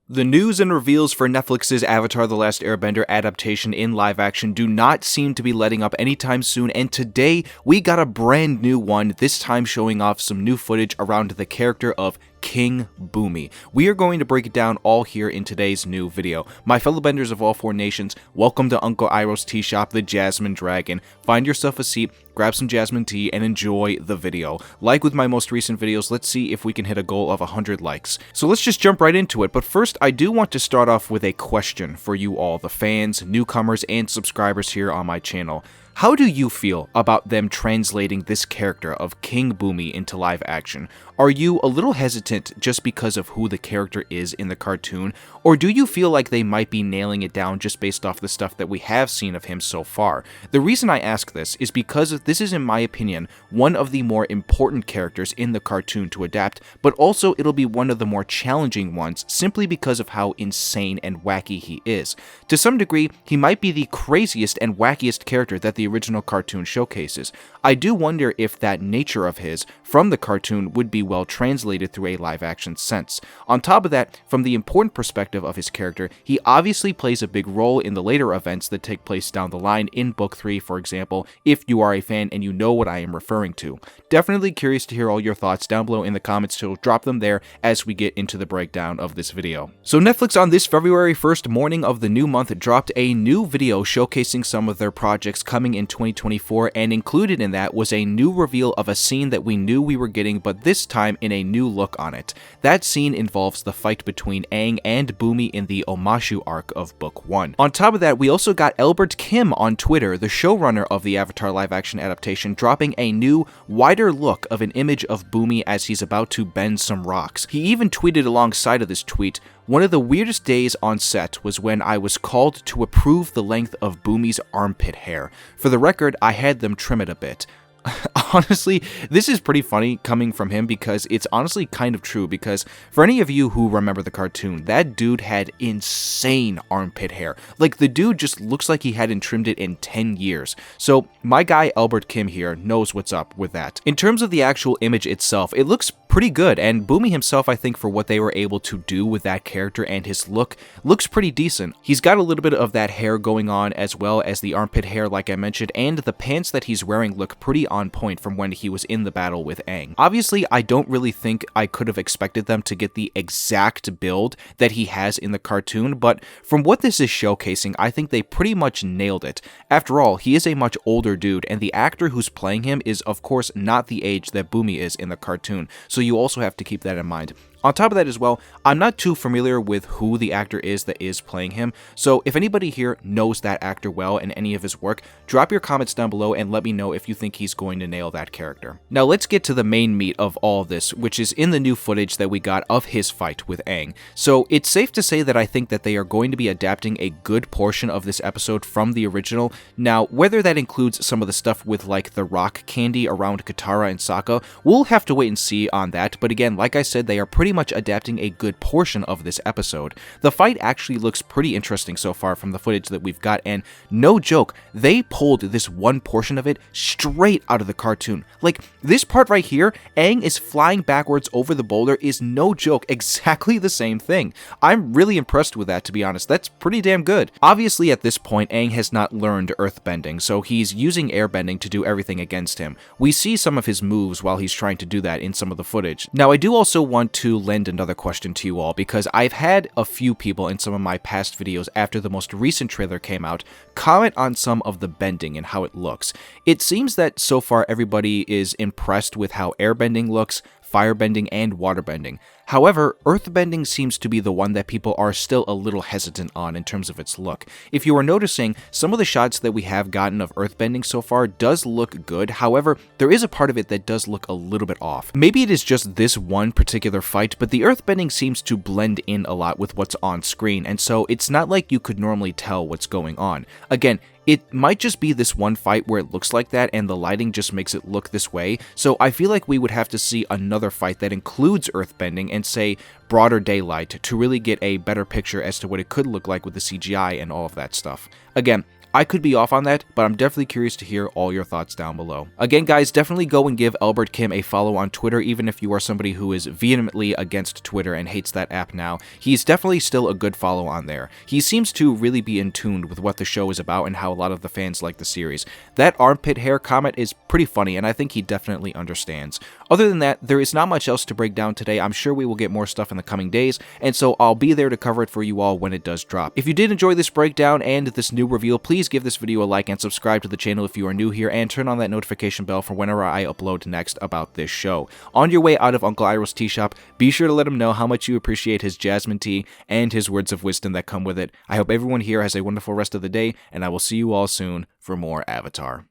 The news and reveals for Netflix's Avatar The Last Airbender adaptation in live action do not seem to be letting up anytime soon, and today we got a brand new one, this time showing off some new footage around the character of King Bumi. We are going to break it down all here in today's new video. My fellow benders of all four nations, welcome to Uncle Iroh's Tea Shop, the Jasmine Dragon. Find yourself a seat, grab some jasmine tea, and enjoy the video. Like with my most recent videos, let's see if we can hit a goal of 100 likes. So let's just jump right into it, but first I do want to start off with a question for you all, the fans, newcomers, and subscribers here on my channel. How do you feel about them translating this character of King Bumi into live action? Are you a little hesitant just because of who the character is in the cartoon, or do you feel like they might be nailing it down just based off the stuff that we have seen of him so far? The reason I ask this is because this is, in my opinion, one of the more important characters in the cartoon to adapt, but also it'll be one of the more challenging ones simply because of how insane and wacky he is. To some degree, he might be the craziest and wackiest character that the original cartoon showcases. I do wonder if that nature of his from the cartoon would be well translated through a live action sense. On top of that, from the important perspective of his character, he obviously plays a big role in the later events that take place down the line in Book 3, for example, if you are a fan and you know what I am referring to. Definitely curious to hear all your thoughts down below in the comments, so drop them there as we get into the breakdown of this video. So Netflix on this February 1st morning of the new month dropped a new video showcasing some of their projects coming in 2024, and included in that was a new reveal of a scene that we knew we were getting, but this time in a new look on it. That scene involves the fight between Aang and Bumi in the Omashu arc of Book 1. On top of that, we also got Albert Kim on Twitter, the showrunner of the Avatar live action adaptation, dropping a new, wider look of an image of Bumi as he's about to bend some rocks. He even tweeted alongside of this tweet, "One of the weirdest days on set was when I was called to approve the length of Bumi's armpit hair. For the record, I had them trim it a bit." Honestly, this is pretty funny coming from him because it's honestly kind of true, because for any of you who remember the cartoon, that dude had insane armpit hair. Like, the dude just looks like he hadn't trimmed it in 10 years. So my guy Albert Kim here knows what's up with that. In terms of the actual image itself, it looks pretty good, and Bumi himself, I think, for what they were able to do with that character and his look, looks pretty decent. He's got a little bit of that hair going on as well as the armpit hair like I mentioned, and the pants that he's wearing look pretty on point from when he was in the battle with Aang. Obviously, I don't really think I could have expected them to get the exact build that he has in the cartoon, but from what this is showcasing, I think they pretty much nailed it. After all, he is a much older dude, and the actor who's playing him is of course not the age that Bumi is in the cartoon, so you also have to keep that in mind. On top of that as well, I'm not too familiar with who the actor is that is playing him, so if anybody here knows that actor well and any of his work, drop your comments down below and let me know if you think he's going to nail that character. Now let's get to the main meat of all of this, which is in the new footage that we got of his fight with Aang. So it's safe to say that I think that they are going to be adapting a good portion of this episode from the original. Now, whether that includes some of the stuff with like the rock candy around Katara and Sokka, we'll have to wait and see on that, but again, like I said, they are pretty much adapting a good portion of this episode. The fight actually looks pretty interesting so far from the footage that we've got, and no joke, they pulled this one portion of it straight out of the cartoon. Like, this part right here, Aang is flying backwards over the boulder, is no joke, exactly the same thing. I'm really impressed with that, to be honest. That's pretty damn good. Obviously, at this point, Aang has not learned earthbending, so he's using airbending to do everything against him. We see some of his moves while he's trying to do that in some of the footage. Now, I do also want to lend another question to you all, because I've had a few people in some of my past videos after the most recent trailer came out comment on some of the bending and how it looks. It seems that so far everybody is impressed with how airbending looks, firebending, and waterbending. However, earthbending seems to be the one that people are still a little hesitant on in terms of its look. If you are noticing, some of the shots that we have gotten of earthbending so far does look good, however, there is a part of it that does look a little bit off. Maybe it is just this one particular fight, but the earthbending seems to blend in a lot with what's on screen, and so it's not like you could normally tell what's going on. Again, it might just be this one fight where it looks like that and the lighting just makes it look this way, so I feel like we would have to see another fight that includes earthbending and say broader daylight to really get a better picture as to what it could look like with the CGI and all of that stuff. Again, I could be off on that, but I'm definitely curious to hear all your thoughts down below. Again, guys, definitely go and give Albert Kim a follow on Twitter, even if you are somebody who is vehemently against Twitter and hates that app now. He's definitely still a good follow on there. He seems to really be in tune with what the show is about and how a lot of the fans like the series. That armpit hair comment is pretty funny, and I think he definitely understands. Other than that, there is not much else to break down today. I'm sure we will get more stuff in the coming days, and so I'll be there to cover it for you all when it does drop. If you did enjoy this breakdown and this new reveal, please give this video a like and subscribe to the channel if you are new here, and turn on that notification bell for whenever I upload next about this show. On your way out of Uncle Iroh's tea shop, be sure to let him know how much you appreciate his jasmine tea and his words of wisdom that come with it. I hope everyone here has a wonderful rest of the day, and I will see you all soon for more Avatar.